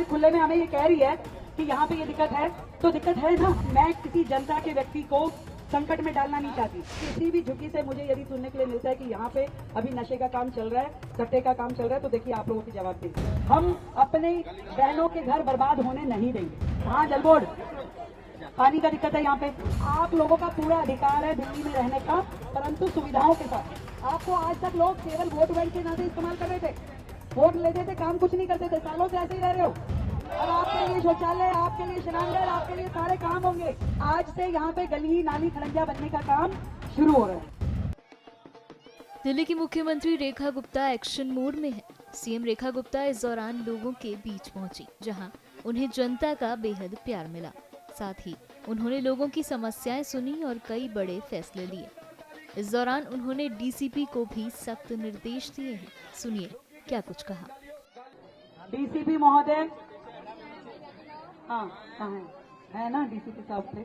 Public खुले में हमें ये कह रही है कि यहाँ पे ये दिक्कत है, तो दिक्कत है ना। मैं किसी जनता के व्यक्ति को संकट में डालना नहीं चाहती। किसी भी झुकी से मुझे यदि सुनने के लिए मिलता है कि यहाँ पे अभी नशे का काम चल रहा है, सट्टे का काम चल रहा है, तो देखिए आप लोगों की जवाब देंगे। हम अपने बहनों के घर बर्बाद होने नहीं देंगे। हाँ जल बोर्ड, पानी का दिक्कत है यहाँ पे। आप लोगों का पूरा अधिकार है दिल्ली में रहने का, परंतु सुविधाओं के साथ। आपको आज तक लोग केवल वोट बैंक के नाते इस्तेमाल कर रहे थे, वोट लेते थे, काम कुछ नहीं करते थे। सालों से ऐसे ही रह रहे हो। और आपके लिए शौचालय, आपके लिए शनांगर, आपके लिए सारे काम होंगे। आज से यहाँ पे गली नाली खड़ंजा बनने का काम शुरू हो रहा है। दिल्ली की मुख्यमंत्री रेखा गुप्ता एक्शन मोड में है। सीएम रेखा गुप्ता इस दौरान लोगों के बीच पहुंची, जहां उन्हें जनता का बेहद प्यार मिला। साथ ही उन्होंने लोगों की समस्याएं सुनी और कई बड़े फैसले लिए। इस दौरान उन्होंने डीसीपी को भी सख्त निर्देश दिए हैं। सुनिए क्या कुछ कहा। डीसीपी महोदय, हाँ है ना डीसीपी साहब थे।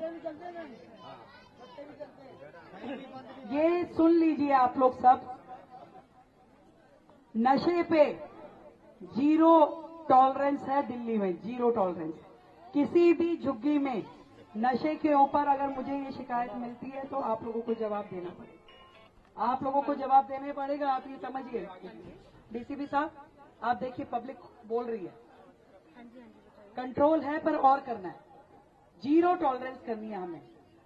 ये सुन लीजिए आप लोग सब, नशे पे जीरो टॉलरेंस है दिल्ली में, जीरो टॉलरेंस। किसी भी झुग्गी में नशे के ऊपर अगर मुझे ये शिकायत मिलती है तो आप लोगों को जवाब देना पड़ेगा। आप लोगों को जवाब देने पड़ेगा। आप ये समझिए डीसीपी साहब, आप देखिए पब्लिक बोल रही है, कंट्रोल है पर और करना है, जीरो टॉलरेंस करनी है हमें।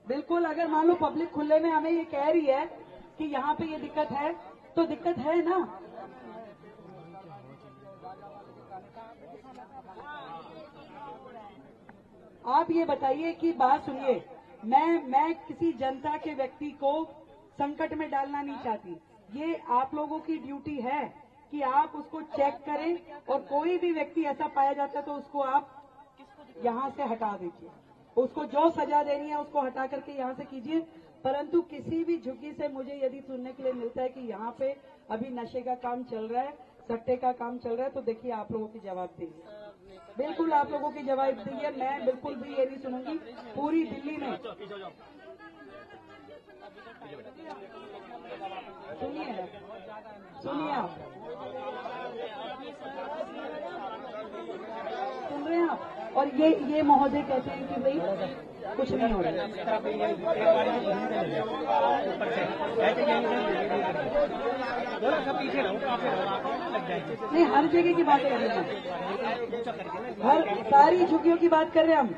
बिल्कुल, अगर मान लो पब्लिक खुले में हमें ये कह रही है कि यहाँ पे ये दिक्कत है, तो दिक्कत है ना। आप ये बताइए कि बात सुनिए, मैं किसी जनता के व्यक्ति को संकट में डालना नहीं चाहती। ये आप लोगों की ड्यूटी है कि आप उसको चेक करें, और कोई भी व्यक्ति ऐसा पाया जाता है तो उसको आप यहाँ से हटा दीजिए। उसको जो सजा देनी है उसको हटा करके यहाँ से कीजिए। परंतु किसी भी झुग्गी से मुझे यदि सुनने के लिए मिलता है कि यहाँ पे अभी नशे का काम चल रहा है, सट्टे का काम चल रहा है, तो देखिए आप लोगों की जवाब देंगे। बिल्कुल आप लोगों की जवाब देंगे। मैं बिल्कुल भी ये नहीं सुनूंगी पूरी दिल्ली में। सुनिए आप सुन रहे हैं आप। और ये महोदय कहते हैं कि भाई कुछ नहीं हो रहा। नहीं, हर जगह की बात कर रहे हैं, हर सारी झुग्गियों की बात कर रहे हैं हम।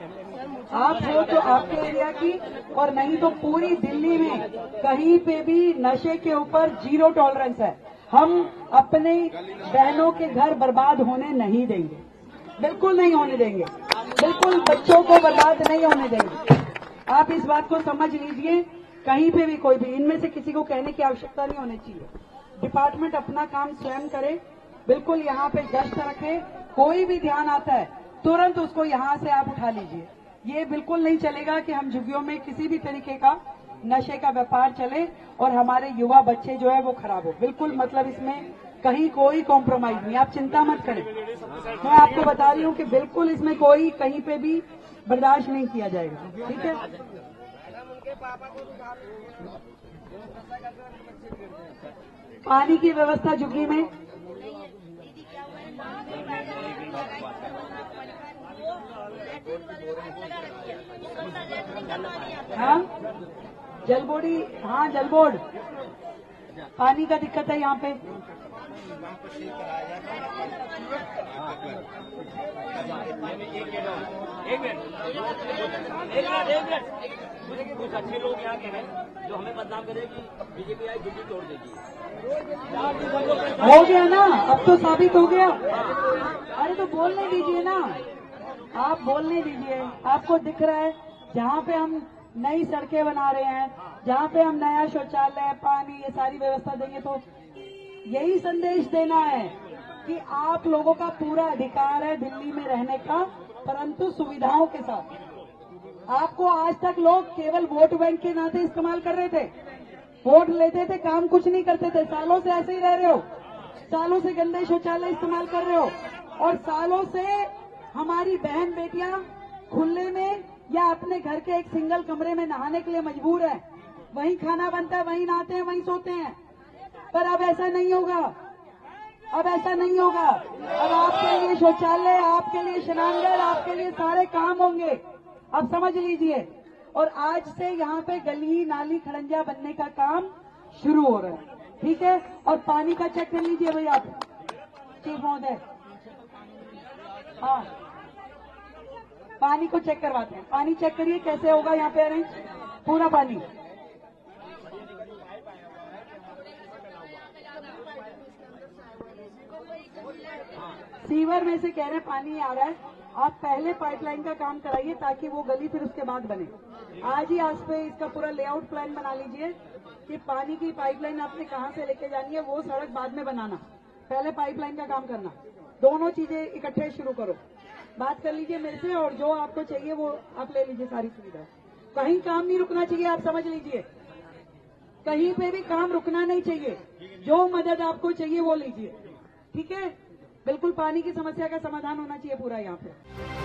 आप हो तो आपके एरिया की, और नहीं तो पूरी दिल्ली में कहीं पे भी नशे के ऊपर जीरो टॉलरेंस है। हम अपने बहनों के घर बर्बाद होने नहीं देंगे, बिल्कुल नहीं होने देंगे। बिल्कुल बच्चों को बर्बाद नहीं होने देंगे। आप इस बात को समझ लीजिए। कहीं पे भी कोई भी, इनमें से किसी को कहने की आवश्यकता नहीं होनी चाहिए। डिपार्टमेंट अपना काम स्वयं करे। बिल्कुल यहाँ पे गश्त रखे, कोई भी ध्यान आता है तुरंत उसको यहाँ से आप उठा लीजिए। ये बिल्कुल नहीं चलेगा कि हम झुग्गियों में किसी भी तरीके का नशे का व्यापार चले और हमारे युवा बच्चे जो है वो खराब हो। बिल्कुल मतलब इसमें कहीं कोई कॉम्प्रोमाइज नहीं, आप चिंता मत करें। मैं आपको बता रही हूँ कि बिल्कुल इसमें कोई कहीं पे भी बर्दाश्त नहीं किया जाएगा। ठीक है। पानी की व्यवस्था झुग्गी में, हाँ जल बोर्ड, हाँ जल बोर्ड, पानी का दिक्कत है यहाँ पे। कुछ अच्छे लोग यहाँ के हैं जो हमें बदनाम करें कि बीजेपी आई झुग्गी तोड़ देगी। हो गया ना, अब तो साबित हो गया। अरे तो बोलने दीजिए ना, आप बोलने दीजिए। आपको दिख रहा है जहाँ पे हम नई सड़कें बना रहे हैं, जहाँ पे हम नया शौचालय, पानी, ये सारी व्यवस्था देंगे, तो यही संदेश देना है कि आप लोगों का पूरा अधिकार है दिल्ली में रहने का, परंतु सुविधाओं के साथ। आपको आज तक लोग केवल वोट बैंक के नाते इस्तेमाल कर रहे थे, वोट लेते थे, काम कुछ नहीं करते थे। सालों से ऐसे ही रह रहे हो, सालों से गंदे शौचालय इस्तेमाल कर रहे हो, और सालों से हमारी बहन बेटियां खुले में या अपने घर के एक सिंगल कमरे में नहाने के लिए मजबूर है। वहीं खाना बनता है, वहीं नहाते हैं, वहीं सोते हैं। पर अब ऐसा नहीं होगा। अब ऐसा नहीं होगा। अब आपके लिए शौचालय, आपके लिए स्नानघर, आपके लिए सारे काम होंगे। अब समझ लीजिए। और आज से यहाँ पे गली नाली खड़ंजा बनने का काम शुरू हो रहा है, ठीक है। और पानी का चेक कर लीजिए भाई आप, चीफ महोदय। हाँ, पानी को चेक करवाते हैं। पानी चेक करिए कैसे होगा यहाँ पे अरेंज, पूरा पानी। सीवर में से कह रहे हैं पानी आ रहा है, आप पहले पाइपलाइन का काम कराइए ताकि वो गली फिर उसके बाद बने। आज ही आज पे इसका पूरा लेआउट प्लान बना लीजिए कि पानी की पाइपलाइन आपने कहाँ से लेके जानी है, वो सड़क बाद में बनाना, पहले पाइपलाइन का काम करना। दोनों चीजें इकट्ठे शुरू करो। बात कर लीजिए मेरे से और जो आपको चाहिए वो आप ले लीजिए, सारी सुविधा। कहीं काम नहीं रुकना चाहिए, आप समझ लीजिए। कहीं पे भी काम रुकना नहीं चाहिए, जो मदद आपको चाहिए वो लीजिए, ठीक है। बिल्कुल पानी की समस्या का समाधान होना चाहिए पूरा यहाँ पे।